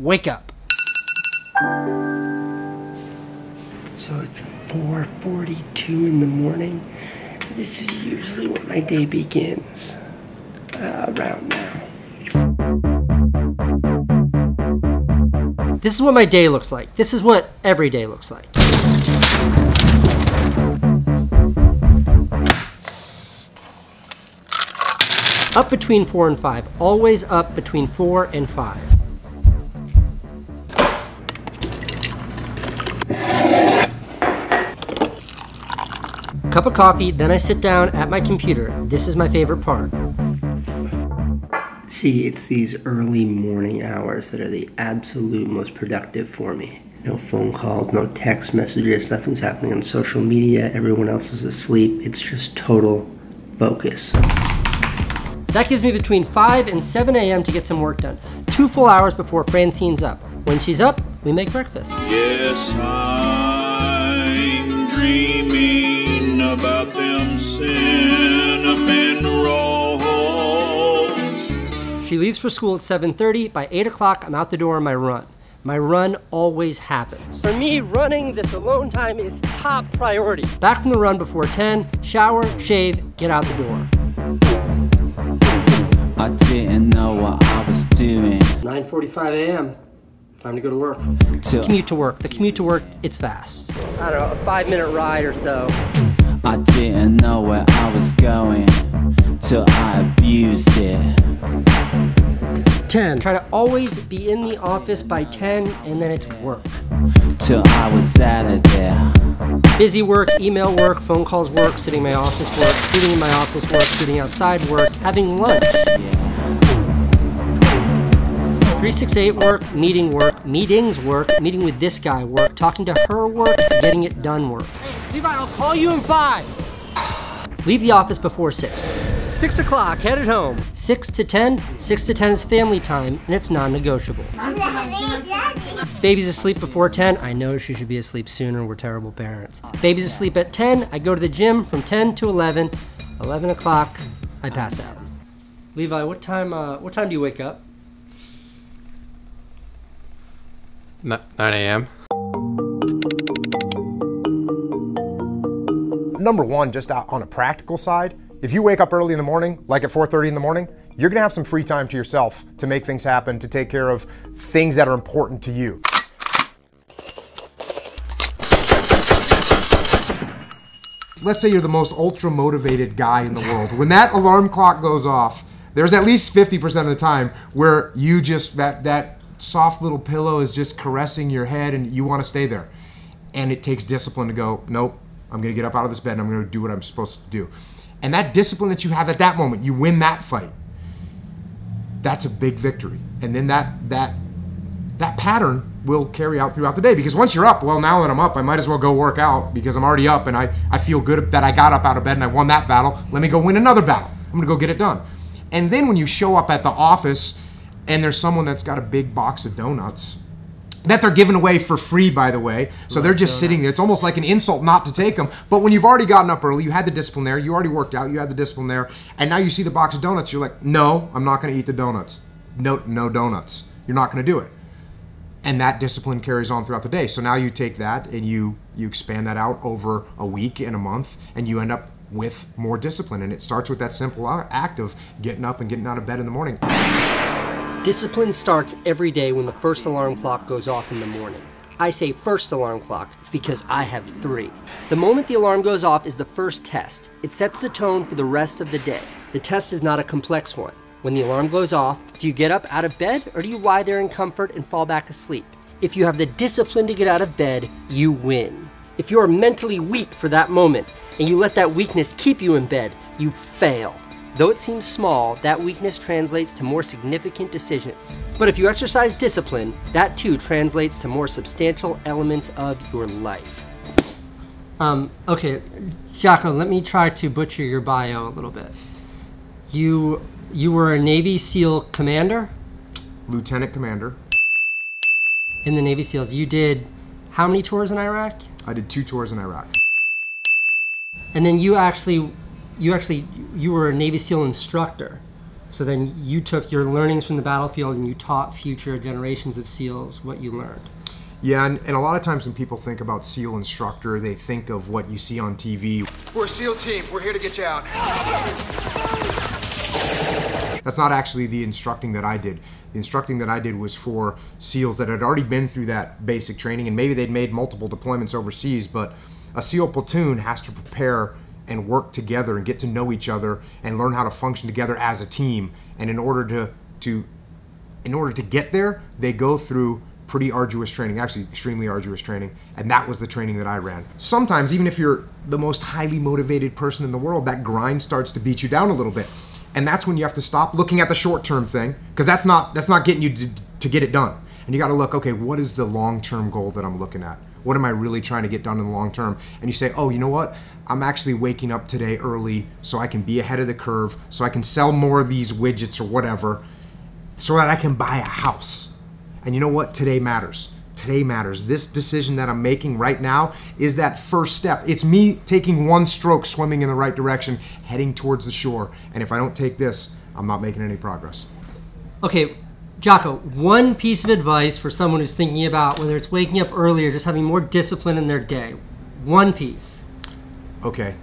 wake up. So it's 4:42 in the morning. This is usually when my day begins, around now. This is what my day looks like. This is what every day looks like. Up between 4 and 5. Always up between 4 and 5. Cup of coffee, then I sit down at my computer. This is my favorite part. See, it's these early morning hours that are the absolute most productive for me. No phone calls, no text messages, nothing's happening on social media, everyone else is asleep. It's just total focus. That gives me between 5 and 7 a.m. to get some work done. 2 full hours before Francine's up. When she's up, we make breakfast. Yes, I'm dreaming about them cinnamon rolls. She leaves for school at 7:30. By 8 o'clock, I'm out the door on my run. My run always happens. For me, running this alone time is top priority. Back from the run before 10, shower, shave, get out the door. I didn't know what I was doing. 9:45 a.m. Time to go to work. Commute to work. The commute to work, it's fast. I don't know, a 5-minute ride or so. I didn't know where I was going till I abused it. 10. Try to always be in the office by 10, and then it's work. Till I was out of there. Busy work, email work, phone calls work, sitting in my office work, shooting in my office work, shooting outside work, having lunch. 368 work, meetings work, meeting with this guy work, talking to her work, getting it done work. Hey, Levi, I'll call you in 5. Leave the office before 6. 6 o'clock, headed home. 6 to 10 is family time, and it's non-negotiable. Baby's asleep before 10. I know she should be asleep sooner, we're terrible parents. Baby's asleep at 10, I go to the gym from 10 to 11. 11 o'clock, I pass out. Levi, what time do you wake up? 9 a.m. Number one, just on a practical side, if you wake up early in the morning, like at 4:30 in the morning, you're gonna have some free time to yourself to make things happen, to take care of things that are important to you. Let's say you're the most ultra motivated guy in the world. When that alarm clock goes off, there's at least 50% of the time where you just, that soft little pillow is just caressing your head and you want to stay there. And it takes discipline to go, nope, I'm going to get up out of this bed and I'm going to do what I'm supposed to do. And that discipline that you have at that moment, you win that fight. That's a big victory. And then that pattern will carry out throughout the day, because once you're up, well, now that I'm up, I might as well go work out because I'm already up and I feel good that I got up out of bed and I won that battle. Let me go win another battle. I'm going to go get it done. And then when you show up at the office and there's someone that's got a big box of donuts that they're giving away for free, by the way. So they're just sitting there. It's almost like an insult not to take them. But when you've already gotten up early, you had the discipline there, you already worked out, you had the discipline there, and now you see the box of donuts, you're like, no, I'm not going to eat the donuts. No donuts. You're not going to do it. And that discipline carries on throughout the day. So now you take that and you expand that out over a week and a month, and you end up with more discipline. And it starts with that simple act of getting up and getting out of bed in the morning. Discipline starts every day when the first alarm clock goes off in the morning. I say first alarm clock because I have 3. The moment the alarm goes off is the first test. It sets the tone for the rest of the day. The test is not a complex one. When the alarm goes off, do you get up out of bed or do you lie there in comfort and fall back asleep? If you have the discipline to get out of bed, you win. If you are mentally weak for that moment and you let that weakness keep you in bed, you fail. Though it seems small, that weakness translates to more significant decisions. But if you exercise discipline, that too translates to more substantial elements of your life. Okay, Jocko, let me try to butcher your bio a little bit. You were a Navy SEAL commander? Lieutenant commander. In the Navy SEALs, you did how many tours in Iraq? I did 2 tours in Iraq. And then you were a Navy SEAL instructor. So then you took your learnings from the battlefield and you taught future generations of SEALs what you learned. Yeah, and a lot of times when people think about SEAL instructor, they think of what you see on TV. We're a SEAL team. We're here to get you out. That's not actually the instructing that I did. The instructing that I did was for SEALs that had already been through that basic training, and maybe they'd made multiple deployments overseas, but a SEAL platoon has to prepare and work together and get to know each other and learn how to function together as a team. And in order to get there, they go through pretty arduous training, actually extremely arduous training, and that was the training that I ran. Sometimes, even if you're the most highly motivated person in the world, that grind starts to beat you down a little bit. And that's when you have to stop looking at the short-term thing, because that's not getting you to get it done. And you got to look, okay, what is the long-term goal that I'm looking at? What am I really trying to get done in the long term? And you say, oh, you know what? I'm actually waking up today early so I can be ahead of the curve, so I can sell more of these widgets or whatever, so that I can buy a house. And you know what? Today matters. Today matters. This decision that I'm making right now is that first step. It's me taking one stroke, swimming in the right direction, heading towards the shore. And if I don't take this, I'm not making any progress. Okay, Jocko, one piece of advice for someone who's thinking about whether it's waking up early or just having more discipline in their day. One piece. Okay.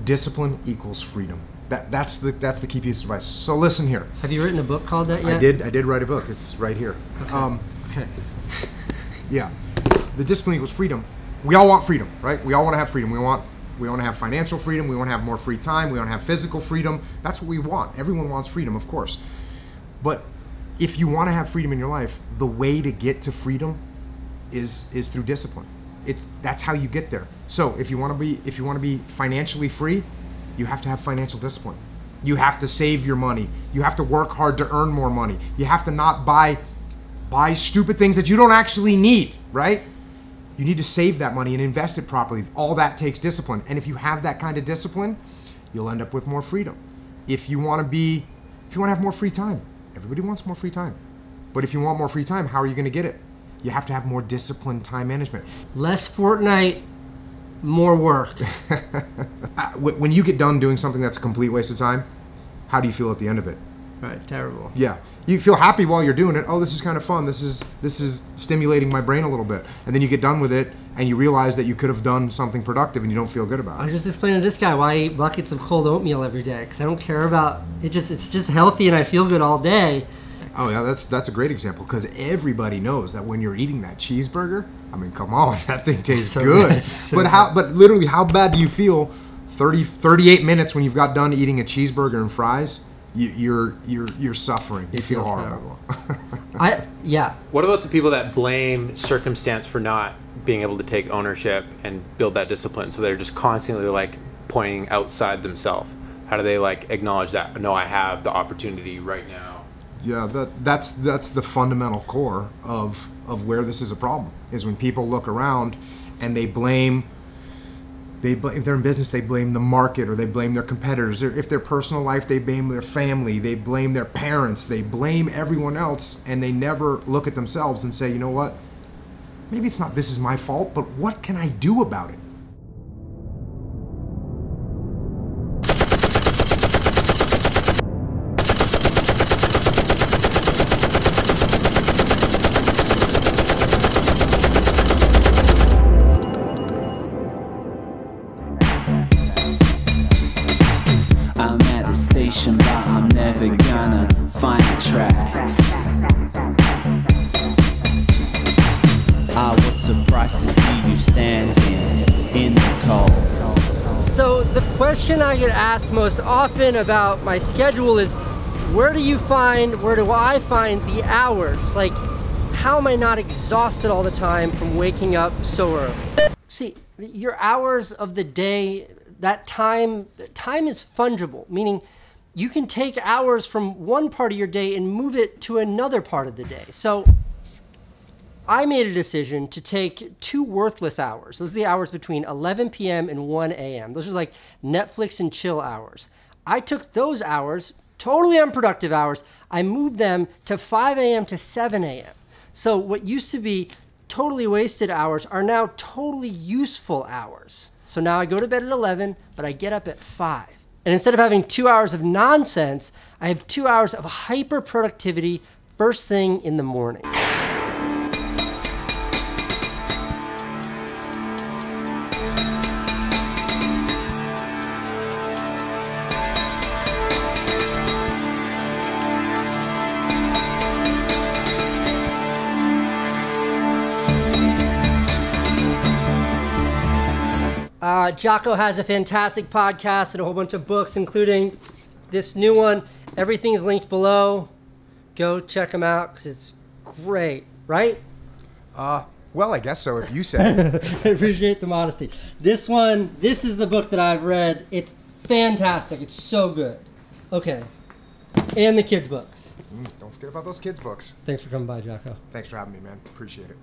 Discipline equals freedom. That's the key piece of advice. So listen here. Have you written a book called that yet? I did write a book. It's right here. Okay. Okay. Yeah. The discipline equals freedom. We all want freedom, right? We all want to have freedom. We want to have financial freedom. We want to have more free time. We want to have physical freedom. That's what we want. Everyone wants freedom, of course. But if you want to have freedom in your life, the way to get to freedom is through discipline. That's how you get there. So if you want to be financially free, you have to have financial discipline. You have to save your money. You have to work hard to earn more money. You have to not buy stupid things that you don't actually need, right? You need to save that money and invest it properly. All that takes discipline. And if you have that kind of discipline, you'll end up with more freedom. If you want to have more free time, everybody wants more free time. But if you want more free time, how are you going to get it? You have to have more disciplined time management. Less Fortnite, more work. When you get done doing something that's a complete waste of time, how do you feel at the end of it? Right, terrible. Yeah. You feel happy while you're doing it. Oh, this is kind of fun. This is stimulating my brain a little bit. And then you get done with it and you realize that you could have done something productive and you don't feel good about it. I was just explaining to this guy why I eat buckets of cold oatmeal every day, because I don't care about it. It's just healthy and I feel good all day. Oh yeah, that's a great example, because everybody knows that when you're eating that cheeseburger, I mean, come on, that thing tastes So good. good. But literally, how bad do you feel 38 minutes when you've got done eating a cheeseburger and fries? You're suffering. You feel horrible. Yeah. What about the people that blame circumstance for not being able to take ownership and build that discipline? So they're just constantly like pointing outside themselves. How do they like acknowledge that? No, I have the opportunity right now. Yeah, that's the fundamental core of where this is a problem, is when people look around and if they're in business, they blame the market, or they blame their competitors. Or if they're personal life, they blame their family, they blame their parents, they blame everyone else, and they never look at themselves and say, you know what, maybe it's not this is my fault, but what can I do about it? But I'm never gonna find the tracks. I was surprised to see you standing in the cold. So the question I get asked most often about my schedule is, where do I find the hours? Like, how am I not exhausted all the time from waking up so early? See, your hours of the day, that time is fungible, meaning you can take hours from one part of your day and move it to another part of the day. So I made a decision to take 2 worthless hours. Those are the hours between 11 p.m. and 1 a.m. Those are like Netflix and chill hours. I took those hours, totally unproductive hours, I moved them to 5 a.m. to 7 a.m. So what used to be totally wasted hours are now totally useful hours. So now I go to bed at 11, but I get up at 5. And instead of having 2 hours of nonsense, I have 2 hours of hyper productivity first thing in the morning. Jocko has a fantastic podcast and a whole bunch of books, including this new one. Everything's linked below. Go check him out because it's great, right? Well, I guess so if you say. I appreciate the modesty. This is the book that I've read. It's fantastic. It's so good. Okay. And the kids' books. Don't forget about those kids' books. Thanks for coming by, Jocko. Thanks for having me, man. Appreciate it.